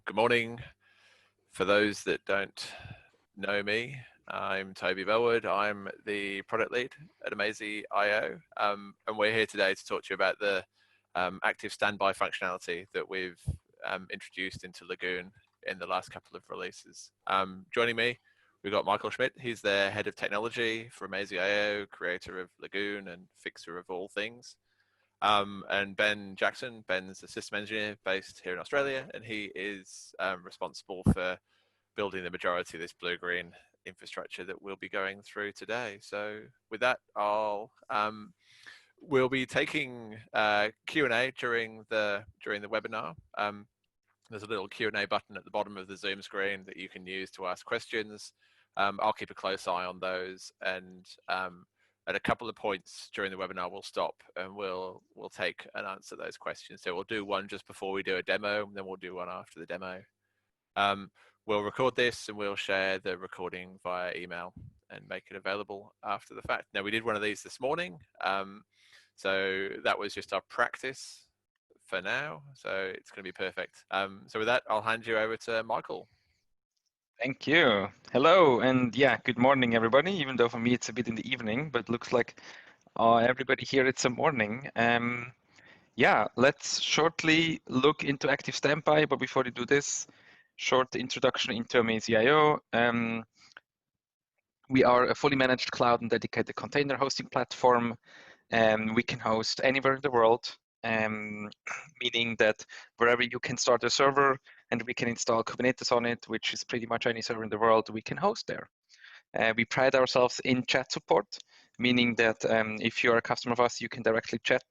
Good morning. For those that don't know me, I'm Toby Bellwood. I'm the product lead at amazee.io, and we're here today to talk to you about the active standby functionality that we've introduced into Lagoon in the last couple of releases. Joining me, we've got Michael Schmidt. He's the head of technology for amazee.io, creator of Lagoon and fixer of all things. And Ben Jackson. Ben's a system engineer based here in Australia, and he is responsible for building the majority of this blue-green infrastructure that we'll be going through today. So with that, we'll be taking Q&A during the webinar. There's a little Q&A button at the bottom of the Zoom screen that you can use to ask questions. I'll keep a close eye on those, and at a couple of points during the webinar, we'll stop and we'll take and answer those questions. So we'll do one just before we do a demo, and then we'll do one after the demo. We'll record this and we'll share the recording via email and make it available after the fact. Now, we did one of these this morning, so that was just our practice for now. So it's going to be perfect. So with that, I'll hand you over to Michael. Thank you. Hello, and yeah, good morning, everybody. Even though for me it's a bit in the evening, but looks like everybody here it's a morning. Yeah, let's shortly look into Active Standby. But before we do this, short introduction into amazee.io. We are a fully managed cloud and dedicated container hosting platform. We can host anywhere in the world, meaning that wherever you can start a server and we can install Kubernetes on it, which is pretty much any server in the world, we can host there. We pride ourselves in chat support, meaning that if you're a customer of us, you can directly chat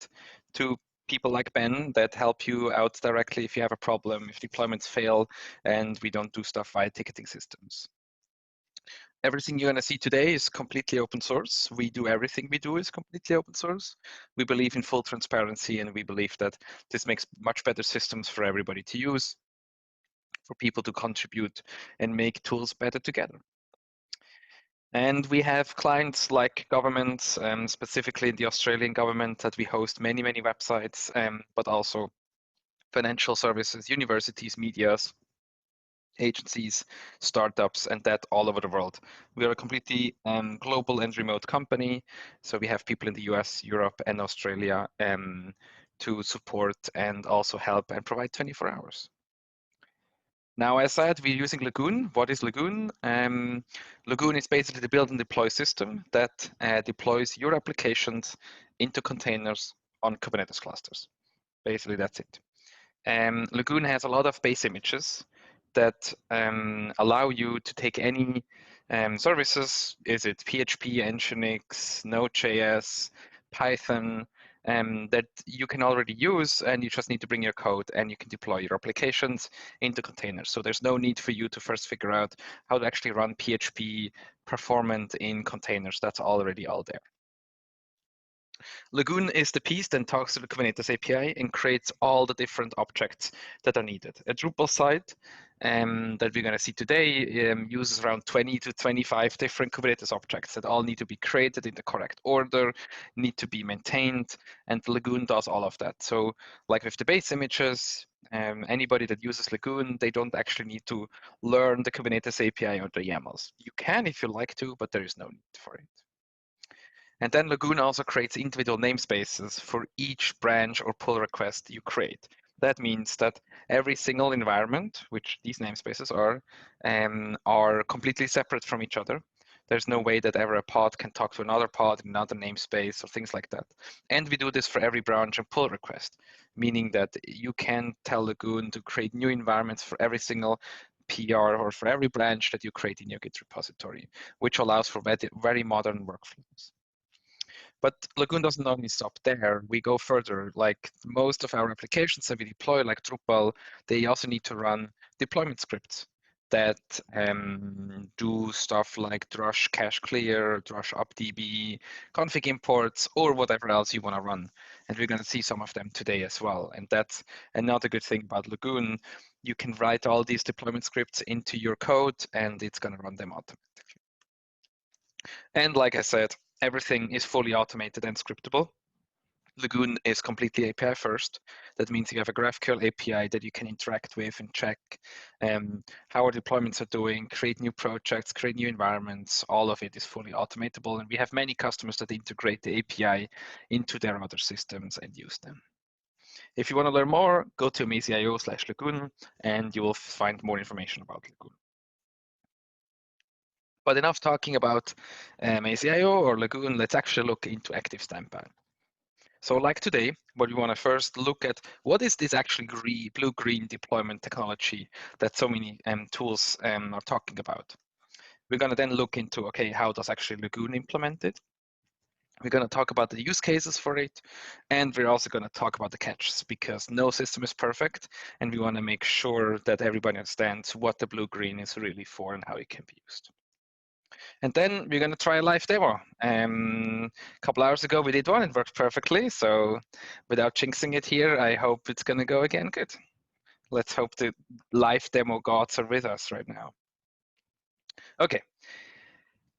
to people like Ben that help you out directly if you have a problem, if deployments fail, and we don't do stuff via ticketing systems. Everything you're going to see today is completely open source. We do everything we do is completely open source. We believe in full transparency, and we believe that this makes much better systems for everybody to use, for people to contribute and make tools better together. And we have clients like governments, specifically the Australian government, that we host many, many websites, but also financial services, universities, medias, agencies, startups, and that all over the world. We are a completely global and remote company. So we have people in the US, Europe, and Australia to support and also help and provide 24 hours. Now, as said, we're using Lagoon. What is Lagoon? Lagoon is basically the build and deploy system that deploys your applications into containers on Kubernetes clusters. Basically, that's it. Lagoon has a lot of base images that allow you to take any services, is it PHP, Nginx, Node.js, Python, that you can already use, and you just need to bring your code and you can deploy your applications into containers. So there's no need for you to first figure out how to actually run PHP performant in containers. That's already all there. Lagoon is the piece that talks to the Kubernetes API and creates all the different objects that are needed. A Drupal site that we're going to see today uses around 20 to 25 different Kubernetes objects that all need to be created in the correct order, need to be maintained, and Lagoon does all of that. So like with the base images, anybody that uses Lagoon, they don't actually need to learn the Kubernetes API or the YAMLs. You can if you like to, but there is no need for it. And then Lagoon also creates individual namespaces for each branch or pull request you create. That means that every single environment, which these namespaces are completely separate from each other. There's no way that ever a pod can talk to another pod in another namespace or things like that. And we do this for every branch and pull request, meaning that you can tell Lagoon to create new environments for every single PR or for every branch that you create in your Git repository, which allows for very modern workflows. But Lagoon doesn't only stop there. We go further. Like most of our applications that we deploy, like Drupal, they also need to run deployment scripts that do stuff like drush cache clear, drush updb, config imports, or whatever else you want to run. And we're going to see some of them today as well. And that's another good thing about Lagoon. You can write all these deployment scripts into your code, and it's going to run them automatically. And like I said, everything is fully automated and scriptable. Lagoon is completely API first. That means you have a GraphQL API that you can interact with and check how our deployments are doing, create new projects, create new environments. All of it is fully automatable. And we have many customers that integrate the API into their other systems and use them. If you want to learn more, go to amazee.io/Lagoon and you will find more information about Lagoon. But enough talking about amazee.io or Lagoon, let's actually look into active standby. So like today, what we want to first look at, what is this actually blue-green deployment technology that so many tools are talking about? We're going to then look into, okay, how does actually Lagoon implement it? We're going to talk about the use cases for it, and we're also going to talk about the catches, because no system is perfect, and we want to make sure that everybody understands what the blue-green is really for and how it can be used. And then we're going to try a live demo. A couple hours ago, we did one. It worked perfectly. So without jinxing it here, I hope it's going to go again good. Let's hope the live demo gods are with us right now. OK,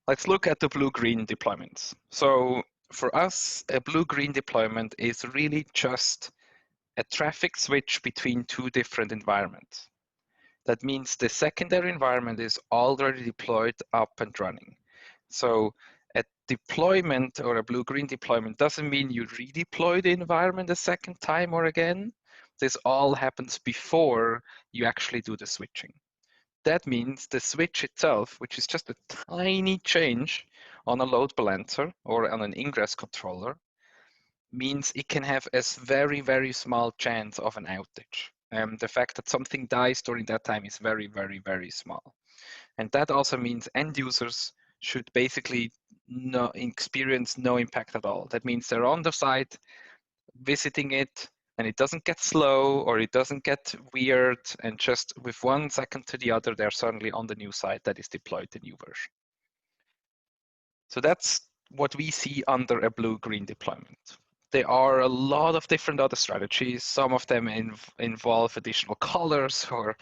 let's look at the blue-green deployments. So for us, a blue-green deployment is really just a traffic switch between two different environments. That means the secondary environment is already deployed up and running. So a deployment or a blue-green deployment doesn't mean you redeploy the environment a second time or again. This all happens before you actually do the switching. That means the switch itself, which is just a tiny change on a load balancer or on an ingress controller, means it can have a very, very small chance of an outage. The fact that something dies during that time is very, very, very small. And that also means end users should basically experience no impact at all. That means they're on the site, visiting it, and it doesn't get slow or it doesn't get weird, and just with 1 second to the other, they're suddenly on the new site that is deployed the new version. So that's what we see under a blue-green deployment. There are a lot of different other strategies. Some of them involve additional colors or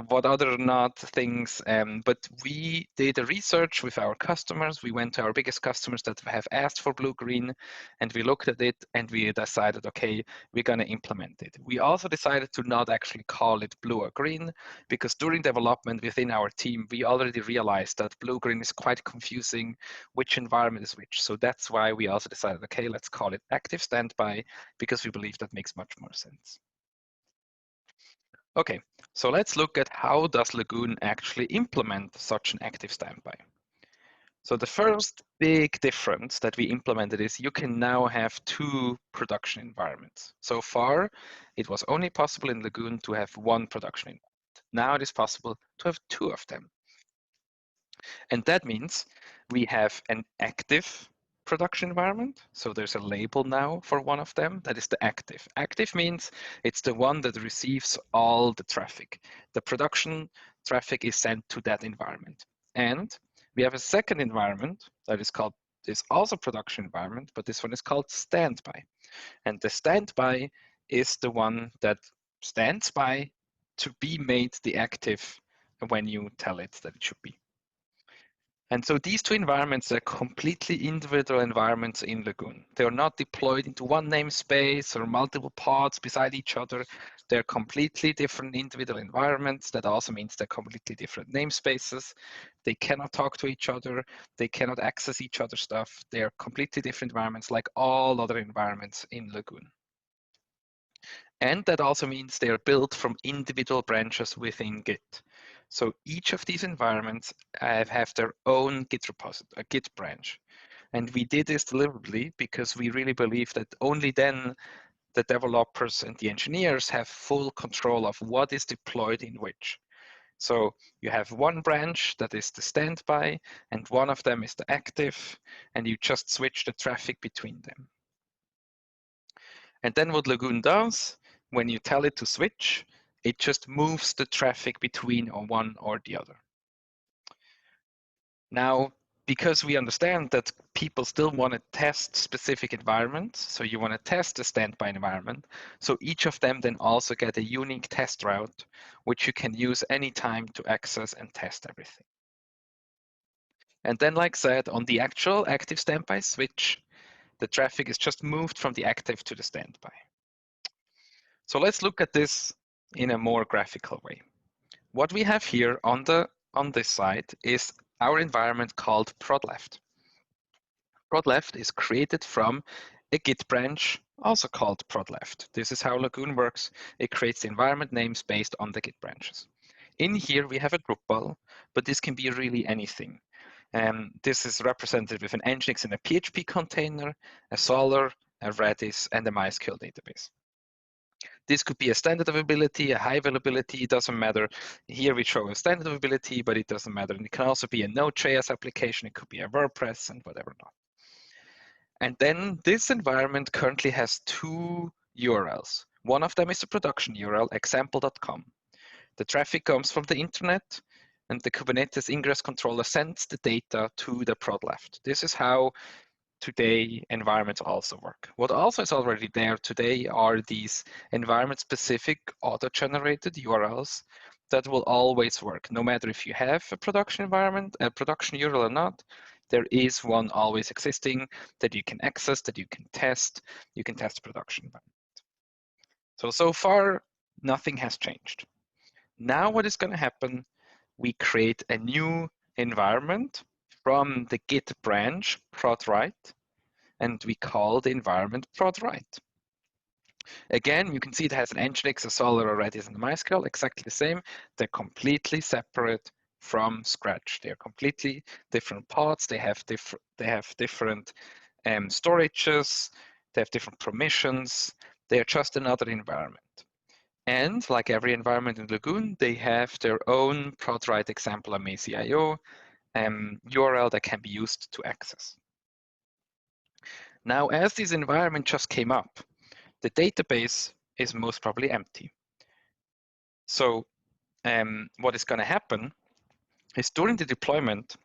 what other not things. But we did a research with our customers. We went to our biggest customers that have asked for blue-green, and we looked at it and we decided, okay, we're going to implement it. We also decided to not actually call it blue or green, because during development within our team, we already realized that blue-green is quite confusing, which environment is which. So that's why we also decided, okay, let's call it active standby, because we believe that makes much more sense. Okay, so let's look at how does Lagoon actually implement such an active standby. So the first big difference that we implemented is you can now have 2 production environments. So far, it was only possible in Lagoon to have 1 production environment. Now it is possible to have 2 of them. And that means we have an active production environment. So there's a label now for one of them. That is the active. Active means it's the one that receives all the traffic. The production traffic is sent to that environment. And we have a second environment that is also production environment, but this one is called standby. And the standby is the one that stands by to be made the active when you tell it that it should be. And so these 2 environments are completely individual environments in Lagoon. They are not deployed into one namespace or multiple pods beside each other. They're completely different individual environments. That also means they're completely different namespaces. They cannot talk to each other. They cannot access each other's stuff. They're completely different environments like all other environments in Lagoon. And that also means they are built from individual branches within Git. So each of these environments have their own Git repository, a Git branch. And we did this deliberately because we really believe that only then the developers and the engineers have full control of what is deployed in which. So you have one branch that is the standby, and one of them is the active, and you just switch the traffic between them. And then what Lagoon does, when you tell it to switch, it just moves the traffic between one or the other. Now, because we understand that people still want to test specific environments, so you want to test a standby environment, so each of them then also get a unique test route, which you can use anytime to access and test everything. And then, like I said, on the actual active standby switch, The traffic is just moved from the active to the standby. So let's look at this in a more graphical way. What we have here on this side is our environment called prod left. Prod left is created from a Git branch, also called prod left. This is how Lagoon works. It creates the environment names based on the Git branches. In here, we have a Drupal, but this can be really anything. This is represented with an Nginx and a PHP container, a Solr, a Redis, and a MySQL database. This could be a standard availability, a high availability, it doesn't matter. Here we show a standard availability, but it doesn't matter. And it can also be a Node.js application, it could be a WordPress and whatever not. And then this environment currently has two URLs. One of them is the production URL, example.com. The traffic comes from the internet, and the Kubernetes ingress controller sends the data to the prod left. This is how today environments also work. What also is already there today are these environment-specific auto-generated URLs that will always work. No matter if you have a production environment, a production URL or not, there is one always existing that you can access, that you can test. You can test production environment. So far, nothing has changed. Now what is going to happen, we create a new environment from the Git branch, prod write, and we call the environment prod write. Again, you can see it has an Nginx, a Solr, a Redis, and a MySQL, exactly the same. They're completely separate from scratch. They're completely different pods. They have different storages. They have different permissions. They are just another environment. And like every environment in Lagoon, they have their own prod write example amazee.io URL that can be used to access. Now, as this environment just came up, the database is most probably empty. So what is going to happen is during the deployment,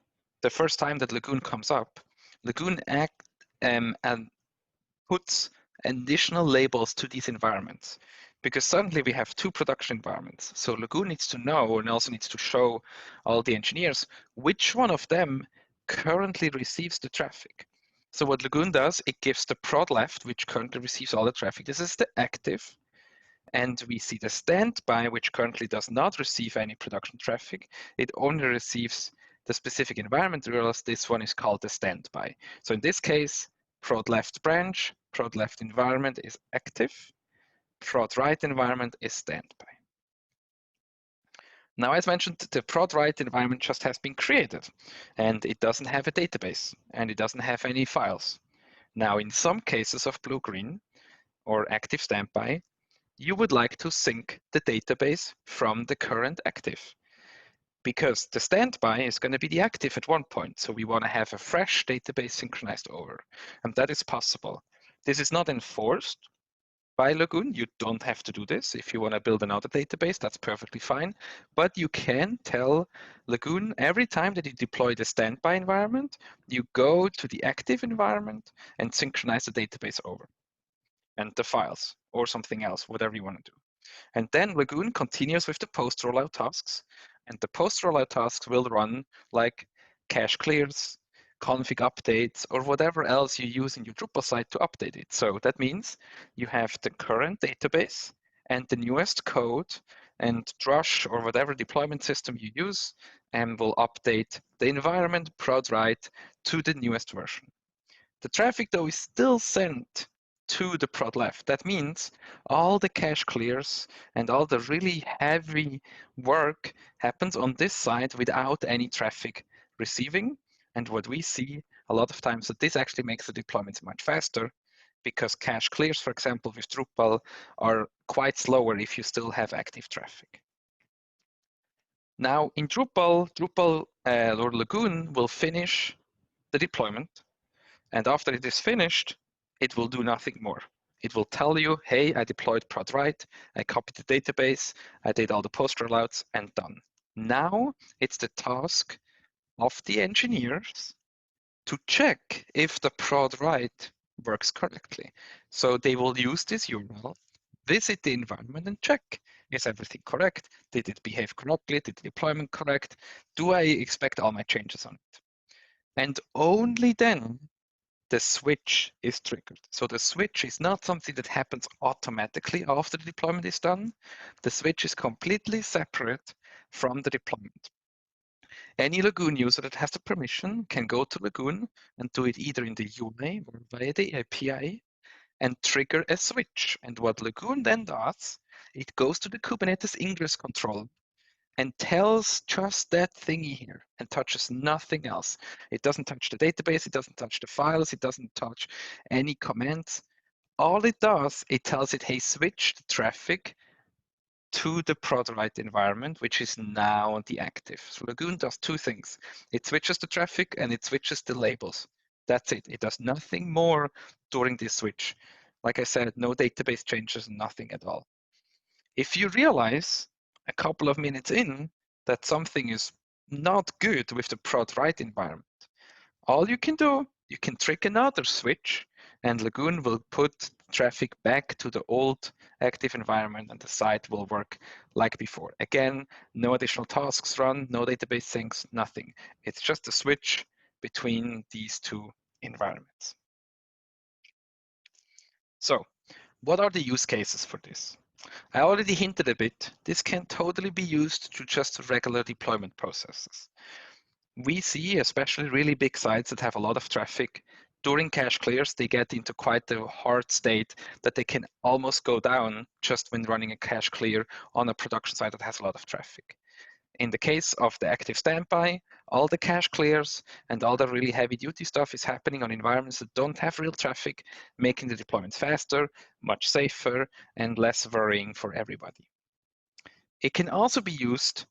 the first time that Lagoon comes up, Lagoon and puts additional labels to these environments, because suddenly we have two production environments. So Lagoon needs to know and also needs to show all the engineers which one of them currently receives the traffic. So what Lagoon does, it gives the prod left, which currently receives all the traffic. This is the active. And we see the standby, which currently does not receive any production traffic. It only receives the specific environment URLs. This one is called the standby. So in this case, prod left branch, prod left environment is active, prod write environment is standby. Now, as mentioned, the prod write environment just has been created, and it doesn't have a database, and it doesn't have any files. Now, in some cases of blue-green or active standby, you would like to sync the database from the current active, because the standby is going to be the active at one point. So we want to have a fresh database synchronized over, and that is possible. This is not enforced by Lagoon. You don't have to do this. If you want to build another database, that's perfectly fine. But you can tell Lagoon every time that you deploy the standby environment, you go to the active environment and synchronize the database over and the files or something else, whatever you want to do. And then Lagoon continues with the post rollout tasks. And the post rollout tasks will run like cache clears, config updates, or whatever else you use in your Drupal site to update it. So that means you have the current database and the newest code, and Drush or whatever deployment system you use and will update the environment prod write to the newest version. The traffic, though, is still sent to the prod left. That means all the cache clears and all the really heavy work happens on this side without any traffic receiving. And what we see a lot of times that this actually makes the deployments much faster, because cache clears, for example, with Drupal are quite slower if you still have active traffic. Now in Drupal or Lagoon will finish the deployment. And after it is finished, it will do nothing more. It will tell you, hey, I deployed prod write, I copied the database, I did all the post rollouts, and done. Now it's the task of the engineers to check if the prod write works correctly. So they will use this URL, visit the environment, and check, is everything correct? Did it behave correctly? Did the deployment correct? Do I expect all my changes on it? And only then the switch is triggered. So the switch is not something that happens automatically after the deployment is done. The switch is completely separate from the deployment. Any Lagoon user that has the permission can go to Lagoon and do it either in the UI or via the API and trigger a switch. And what Lagoon then does, it goes to the Kubernetes ingress control and tells just that thingy here and touches nothing else. It doesn't touch the database, it doesn't touch the files, it doesn't touch any commands. All it does, it tells it, hey, switch the traffic to the prod write environment, which is now the active. So Lagoon does two things. It switches the traffic and it switches the labels. That's it. It does nothing more during this switch. Like I said, no database changes, nothing at all. If you realize a couple of minutes in that something is not good with the prod write environment, all you can do, you can trick another switch and Lagoon will put traffic back to the old active environment and the site will work like before. Again, no additional tasks run, no database syncs, nothing. It's just a switch between these two environments. So, what are the use cases for this? I already hinted a bit. This can totally be used to just regular deployment processes. We see, especially really big sites that have a lot of traffic, during cache clears, they get into quite a hard state that they can almost go down just when running a cache clear on a production site that has a lot of traffic. In the case of the active standby, all the cache clears and all the really heavy duty stuff is happening on environments that don't have real traffic, making the deployments faster, much safer, and less worrying for everybody. It can also be used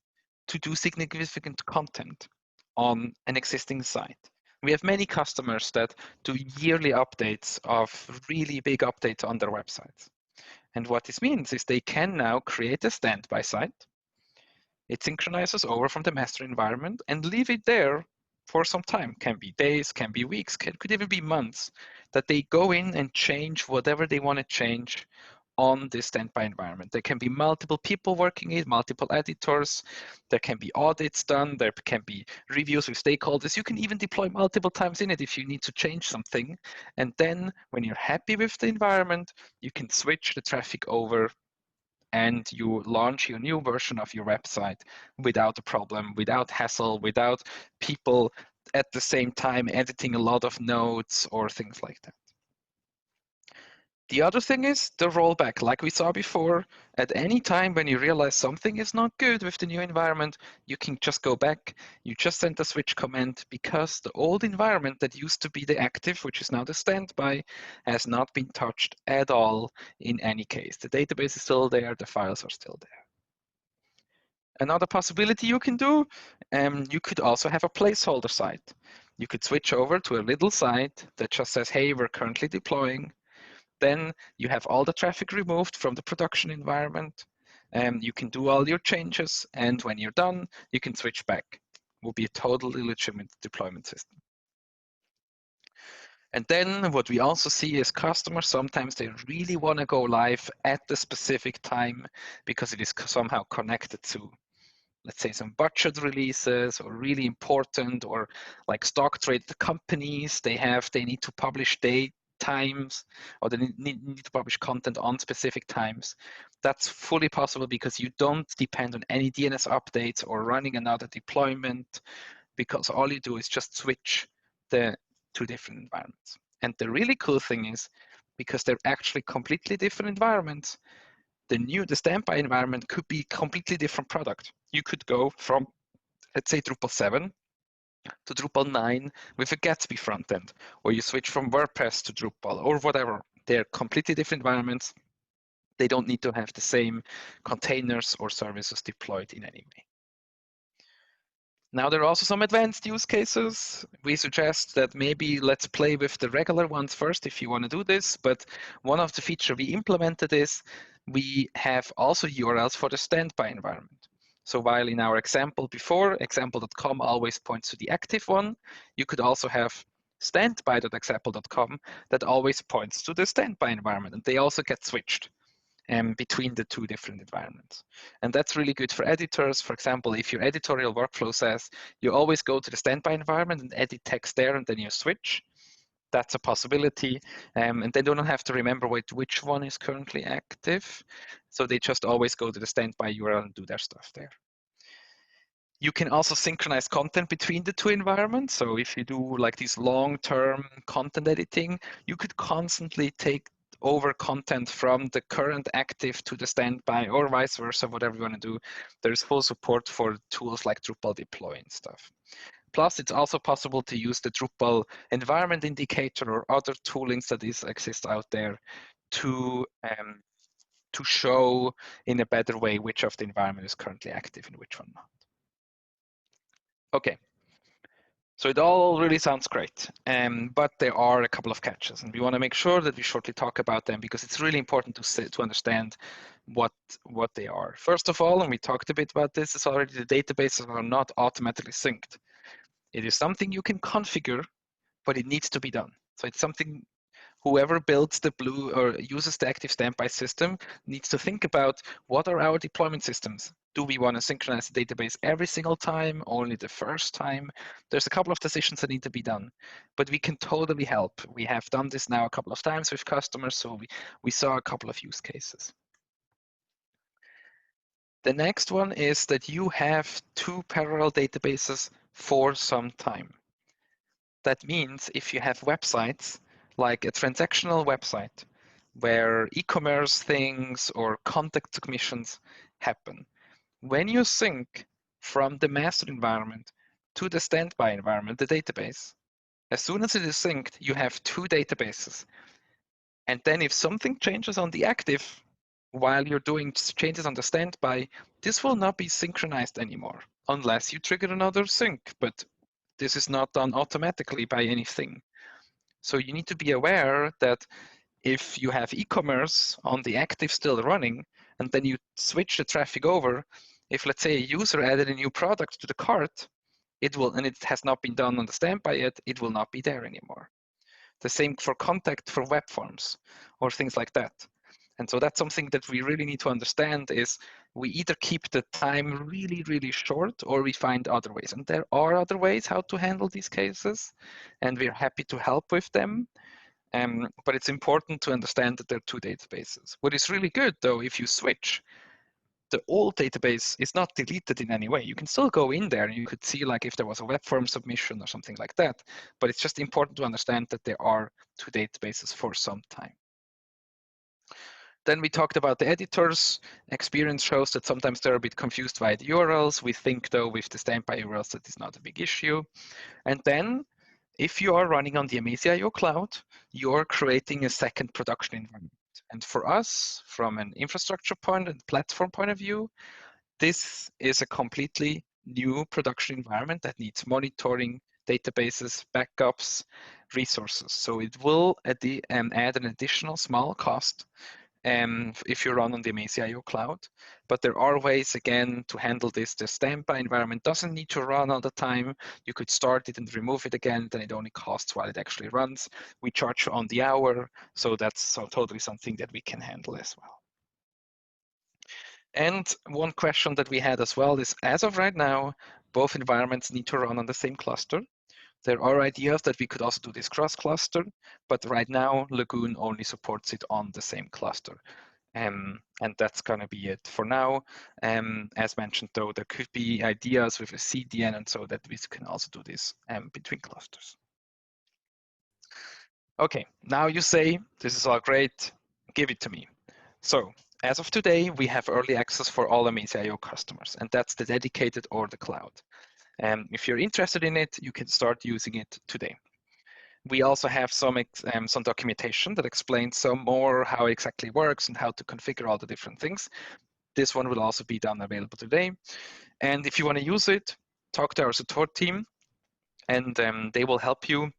to do significant content on an existing site. We have many customers that do yearly updates of really big updates on their websites. And what this means is they can now create a standby site. It synchronizes over from the master environment and leave it there for some time. Can be days, can be weeks, could even be months, that they go in and change whatever they want to change on this standby environment. There can be multiple people working it, multiple editors. There can be audits done. There can be reviews with stakeholders. You can even deploy multiple times in it if you need to change something. And then when you're happy with the environment, you can switch the traffic over and you launch your new version of your website without a problem, without hassle, without people at the same time editing a lot of nodes or things like that. The other thing is the rollback. Like we saw before, at any time when you realize something is not good with the new environment, you can just go back. You just send a switch command because the old environment that used to be the active, which is now the standby, has not been touched at all in any case. The database is still there, the files are still there. Another possibility you can do, you could also have a placeholder site. You could switch over to a little site that just says, hey, we're currently deploying. Then you have all the traffic removed from the production environment. You can do all your changes, and when you're done, you can switch back. It will be a totally legitimate deployment system. And then what we also see is customers, sometimes they really want to go live at the specific time because it is somehow connected to, let's say, some budget releases or really important, or like stock traded companies, they need to publish times, or they need to publish content on specific times. That's fully possible because you don't depend on any DNS updates or running another deployment, because all you do is just switch the two different environments. And the really cool thing is, because they're actually completely different environments, the standby environment could be a completely different product. You could go from, let's say, Drupal 7 to Drupal 9 with a Gatsby front end, or you switch from WordPress to Drupal or whatever. They're completely different environments. They don't need to have the same containers or services deployed in any way. Now, there are also some advanced use cases. We suggest that maybe let's play with the regular ones first if you want to do this, but one of the features we implemented is we have also URLs for the standby environment. So while in our example before, example.com always points to the active one, you could also have standby.example.com that always points to the standby environment, and they also get switched between the two different environments. And that's really good for editors. For example, if your editorial workflow says you always go to the standby environment and edit text there and then you switch, That's a possibility. And they don't have to remember which one is currently active. So they just always go to the standby URL and do their stuff there. You can also synchronize content between the two environments. So if you do like these long-term content editing, you could constantly take over content from the current active to the standby or vice versa, whatever you want to do. There's full support for tools like Drupal deploy and stuff. Plus, it's also possible to use the Drupal environment indicator or other toolings that exist out there to show in a better way which of the environment is currently active and which one not. Okay, so it all really sounds great, but there are a couple of catches, and we want to make sure that we shortly talk about them because it's really important to understand what they are. First of all, and we talked a bit about this, is already the databases are not automatically synced. It is something you can configure, but it needs to be done. So it's something whoever builds the blue or uses the active standby system needs to think about what are our deployment systems. Do we want to synchronize the database every single time, only the first time? There's a couple of decisions that need to be done, but we can totally help. We have done this now a couple of times with customers, so we saw a couple of use cases. The next one is that you have two parallel databases for some time. That means if you have websites, like a transactional website, where e-commerce things or contact submissions happen, when you sync from the master environment to the standby environment, the database, as soon as it is synced, you have two databases. And then if something changes on the active while you're doing changes on the standby, this will not be synchronized anymore unless you trigger another sync. But this is not done automatically by anything. So you need to be aware that if you have e-commerce on the active still running, and then you switch the traffic over, if let's say a user added a new product to the cart, it will, and it has not been done on the standby yet, it will not be there anymore. The same for contact for web forms or things like that. And so that's something that we really need to understand is we either keep the time really, really short or we find other ways. And there are other ways how to handle these cases, and we're happy to help with them. But it's important to understand that there are two databases. What is really good, though, if you switch, the old database is not deleted in any way. You can still go in there and you could see like if there was a web form submission or something like that. But it's just important to understand that there are two databases for some time. Then we talked about the editors. Experience shows that sometimes they're a bit confused by the URLs. We think, though, with the standby URLs, that is not a big issue. And then if you are running on the amazee.io cloud, you're creating a second production environment. And for us, from an infrastructure point and platform point of view, this is a completely new production environment that needs monitoring, databases, backups, resources. So it will add an additional small cost if you run on the amazee.io cloud. But there are ways, again, to handle this. The standby environment doesn't need to run all the time. You could start it and remove it again, then it only costs while it actually runs. We charge on the hour, so that's totally something that we can handle as well. And one question that we had as well is, as of right now, both environments need to run on the same cluster. There are ideas that we could also do this cross-cluster, but right now, Lagoon only supports it on the same cluster. And that's going to be it for now. As mentioned, though, there could be ideas with a CDN and so that we can also do this between clusters. Okay, now you say, this is all great, give it to me. So as of today, we have early access for all amazee.io customers, and that's the dedicated or the cloud. If you're interested in it, you can start using it today. We also have some documentation that explains some more how it exactly works and how to configure all the different things. This one will also be done available today. And if you want to use it, talk to our support team, and they will help you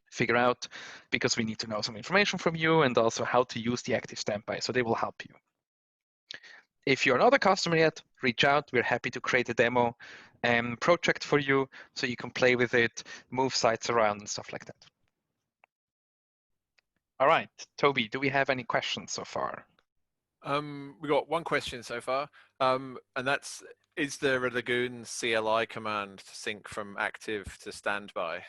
figure out, because we need to know some information from you and also how to use the active standby. So they will help you. If you're not a customer yet, reach out. We're happy to create a demo project for you so you can play with it, move sites around and stuff like that. All right, Toby, do we have any questions so far? We got one question so far, and that's, is there a Lagoon CLI command to sync from active to standby?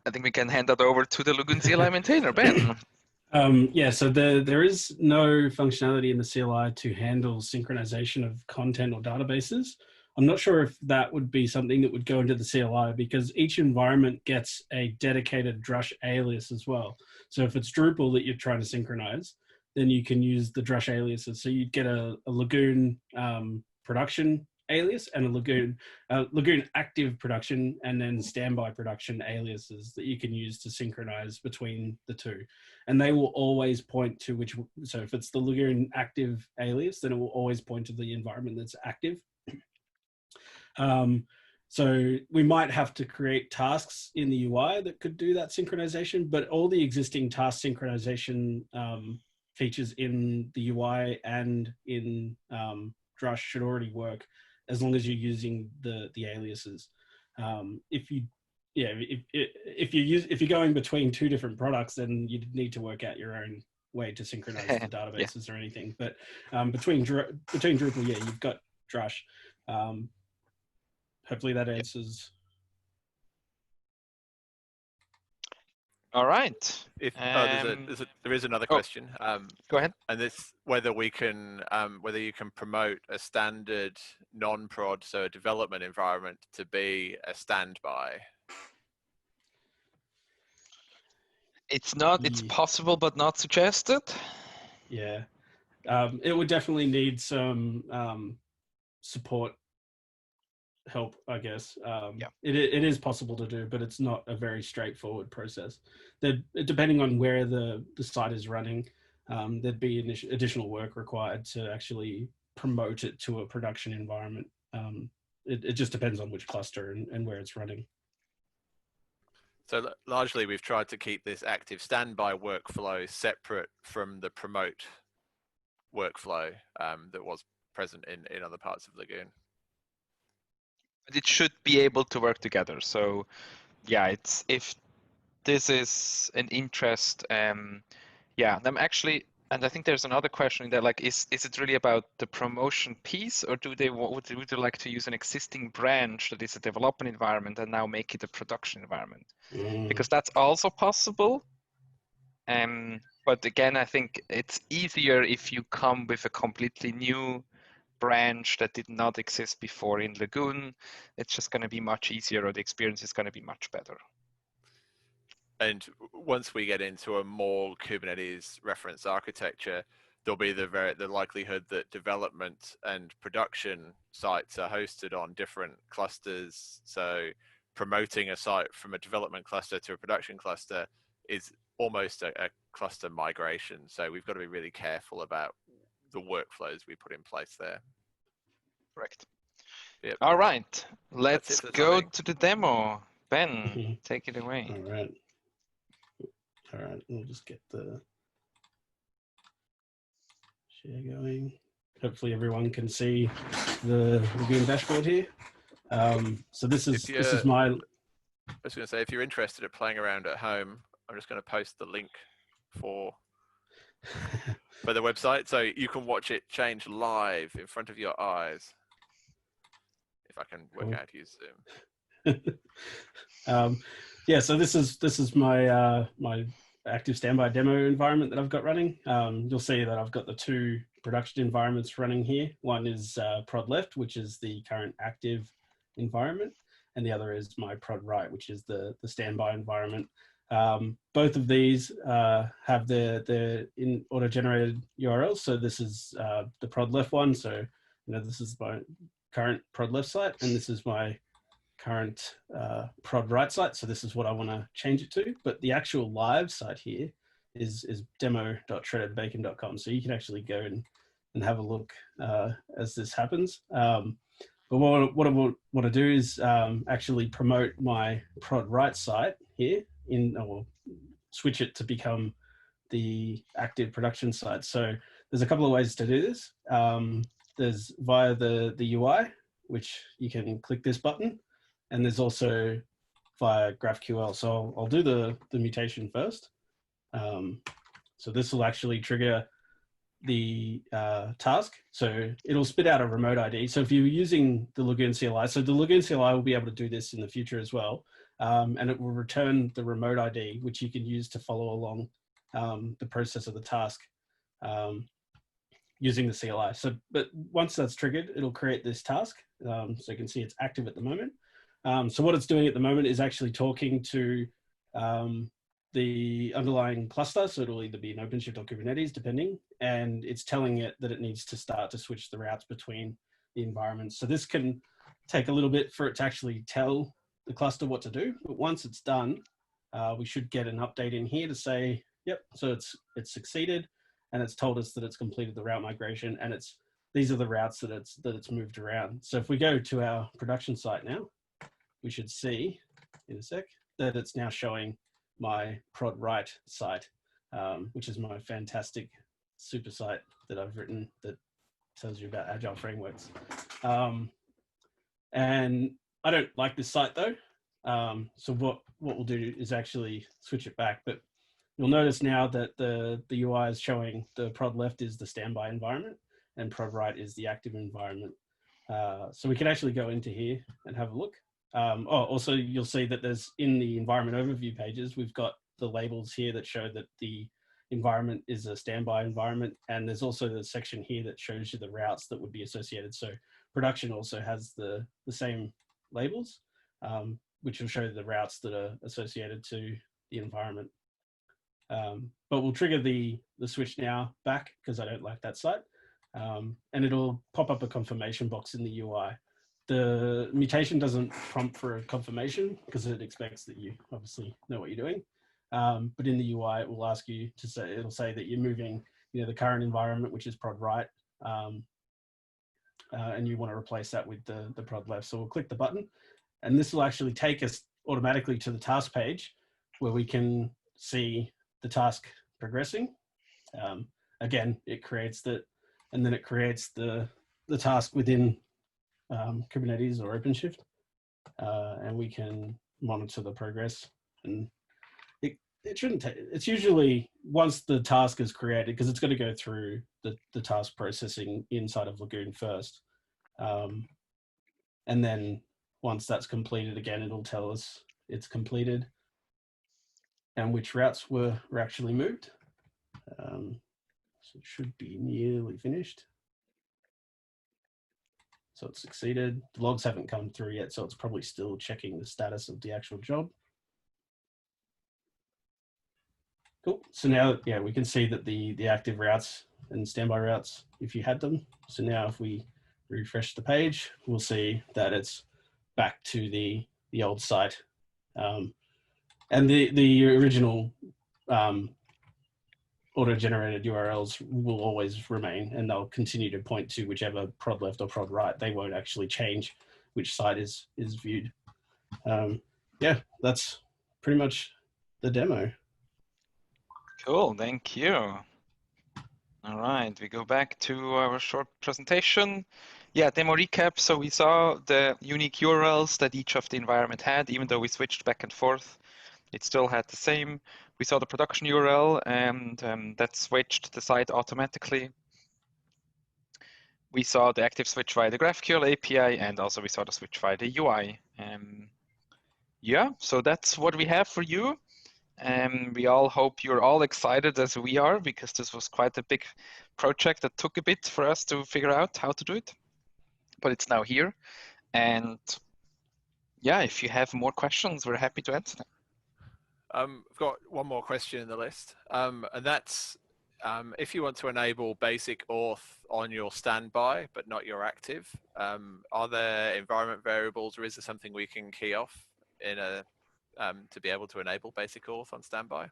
I think we can hand that over to the Lagoon CLI maintainer, Ben. Yeah, so there is no functionality in the CLI to handle synchronization of content or databases. I'm not sure if that would be something that would go into the CLI, because each environment gets a dedicated Drush alias as well. So if it's Drupal that you're trying to synchronize, then you can use the Drush aliases. So you'd get a Lagoon production alias and a Lagoon active production, and then standby production aliases that you can use to synchronize between the two. And they will always point to which, so if it's the Lagoon active alias, then it will always point to the environment that's active. So we might have to create tasks in the UI that could do that synchronization, but all the existing task synchronization features in the UI and in Drush should already work, as long as you're using the aliases. If you're going between two different products, then you need to work out your own way to synchronize the databases or anything. But between Drupal, yeah, you've got Drush. Hopefully that answers. All right. There is another question. Go ahead. And this, whether you can promote a standard non-prod, so a development environment, to be a standby. It's possible, but not suggested. Yeah, it would definitely need some support help, I guess. It is possible to do, but it's not a very straightforward process. Depending on where the site is running, there'd be additional work required to actually promote it to a production environment. It just depends on which cluster and where it's running. So largely we've tried to keep this active standby workflow separate from the promote workflow that was present in other parts of Lagoon. But it should be able to work together. So yeah, if this is an interest, yeah, I'm actually, and I think there's another question in there, like, is it really about the promotion piece, or would they like to use an existing branch that is a development environment and now make it a production environment? Because that's also possible. But again, I think it's easier if you come with a completely new branch that did not exist before in Lagoon. It's just going to be much easier, or the experience is going to be much better. And once we get into a more Kubernetes reference architecture, there'll be the likelihood that development and production sites are hosted on different clusters. So promoting a site from a development cluster to a production cluster is almost a cluster migration. So we've got to be really careful about the workflows we put in place there. Correct. Yep. All right, let's go to the demo. Ben, take it away. All right, we'll just get the share going. Hopefully everyone can see the Lagoon dashboard here. So this is my... I was going to say, if you're interested in playing around at home, I'm just going to post the link for the website, so you can watch it change live in front of your eyes. If I can work out to use Zoom. Yeah, so this is my my active standby demo environment that I've got running. You'll see that I've got the two production environments running here. One is prod left, which is the current active environment, and the other is my prod right, which is the standby environment. Both of these have their in auto-generated URLs. So this is the prod left one. So this is my current prod left site, and this is my current prod right site. So this is what I want to change it to. But the actual live site here is demo.shreddedbacon.com. So you can actually go and have a look as this happens. But what I want to do is actually promote my prod right site here or switch it to become the active production site. So there's a couple of ways to do this. There's via the UI, which you can click this button, and there's also via GraphQL. So I'll do the mutation first. So this will actually trigger the task. So it'll spit out a remote ID. So if you're using the Lagoon CLI, so the Lagoon CLI will be able to do this in the future as well. and it will return the remote ID, which you can use to follow along the process of the task using the CLI. So, but once that's triggered, it'll create this task. So you can see it's active at the moment. So what it's doing at the moment is actually talking to the underlying cluster. So it'll either be an OpenShift or Kubernetes, depending, and it's telling it that it needs to start to switch the routes between the environments. So this can take a little bit for it to actually tell the cluster what to do. But once it's done, we should get an update in here to say, yep, so it's succeeded, and it's told us that it's completed the route migration, and these are the routes that it's moved around. So if we go to our production site now, we should see in a sec that it's now showing my prod write site, which is my fantastic super site that I've written that tells you about agile frameworks. And I don't like this site though. So what we'll do is actually switch it back, but you'll notice now that the UI is showing the prod left is the standby environment and prod right is the active environment. So we can actually go into here and have a look. Also you'll see that there's in the environment overview pages, we've got the labels here that show that the environment is a standby environment. And there's also the section here that shows you the routes that would be associated. So production also has the same labels, which will show the routes that are associated to the environment. But we'll trigger the switch now back because I don't like that site. And it'll pop up a confirmation box in the UI. The mutation doesn't prompt for a confirmation because it expects that you obviously know what you're doing. But in the UI, it will ask you to say, it'll say that you're moving, the current environment, which is prod right, and you want to replace that with the prod left. So we'll click the button, and this will actually take us automatically to the task page where we can see the task progressing. Again, it creates that, and then it creates the task within Kubernetes or OpenShift, and we can monitor the progress. And it shouldn't take, it's usually once the task is created, because it's got to go through the task processing inside of Lagoon first. And then once that's completed, again, it'll tell us it's completed and which routes were actually moved. So it should be nearly finished. So it's succeeded. The logs haven't come through yet, so it's probably still checking the status of the actual job. Cool. So now, yeah, we can see that the active routes and standby routes, if you had them. So now if we refresh the page, we'll see that it's back to the old site. And the original auto-generated URLs will always remain, and they'll continue to point to whichever prod left or prod right. They won't actually change which site is viewed. Yeah, that's pretty much the demo. Cool, thank you. All right, we go back to our short presentation. Yeah, demo recap. So we saw the unique URLs that each of the environment had, even though we switched back and forth. It still had the same. We saw the production URL, and that switched the site automatically. We saw the active switch via the GraphQL API, and also we saw the switch via the UI. Yeah, so that's what we have for you. We all hope you're all excited as we are, because this was quite a big project that took a bit for us to figure out how to do it. But it's now here. And yeah, if you have more questions, we're happy to answer them. I've got one more question in the list, and that's if you want to enable basic auth on your standby but not your active, are there environment variables, or is there something we can key off in a to be able to enable basic auth on standby?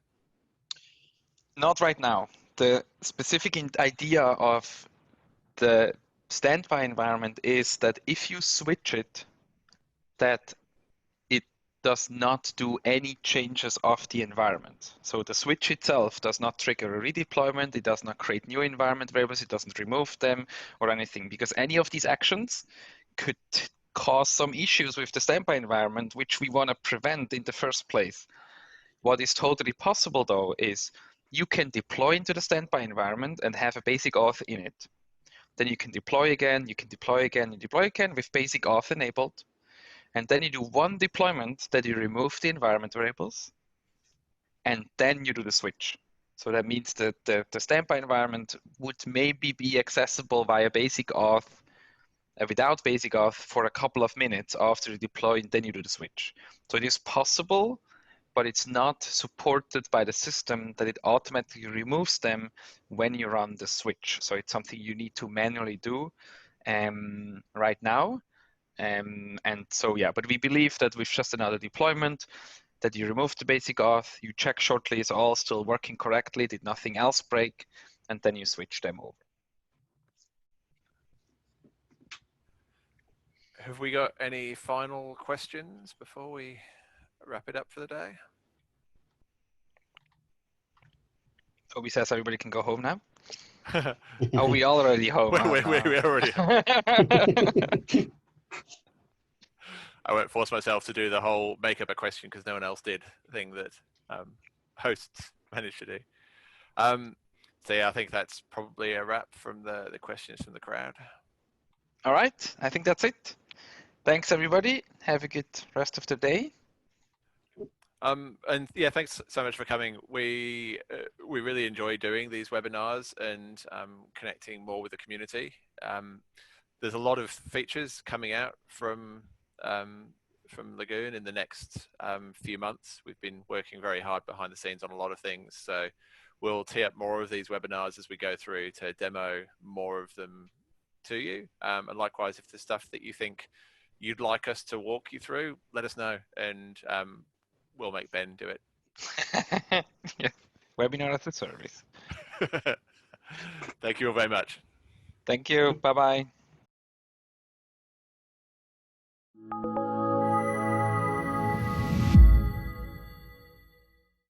Not right now. The specific idea of the standby environment is that if you switch it, that it does not do any changes of the environment. So the switch itself does not trigger a redeployment, it does not create new environment variables, it doesn't remove them or anything, because any of these actions could cause some issues with the standby environment, which we want to prevent in the first place. What is totally possible though is you can deploy into the standby environment and have a basic auth in it. Then you can deploy again, you can deploy again, and deploy again with basic auth enabled. And then you do one deployment that you remove the environment variables, and then you do the switch. So that means that the standby environment would maybe be accessible via basic auth, without basic auth for a couple of minutes after you deploy, and then you do the switch. So it is possible, but it's not supported by the system that it automatically removes them when you run the switch. So it's something you need to manually do right now. And so, yeah, but we believe that with just another deployment, that you remove the basic auth, you check shortly is all still working correctly, did nothing else break, and then you switch them over. Have we got any final questions before we wrap it up for the day? Obi says everybody can go home now. Oh, we already home. We're already home. I won't force myself to do the whole make up a question because no one else did thing that hosts managed to do. So yeah, I think that's probably a wrap from the questions from the crowd. All right, I think that's it. Thanks everybody. Have a good rest of the day. And yeah, thanks so much for coming. We really enjoy doing these webinars and connecting more with the community. There's a lot of features coming out from Lagoon in the next few months. We've been working very hard behind the scenes on a lot of things. So we'll tee up more of these webinars as we go through to demo more of them to you. And likewise, if there's stuff that you think you'd like us to walk you through, let us know, and we'll make Ben do it. Yeah. Webinar as a service. Thank you all very much. Thank you. Bye-bye.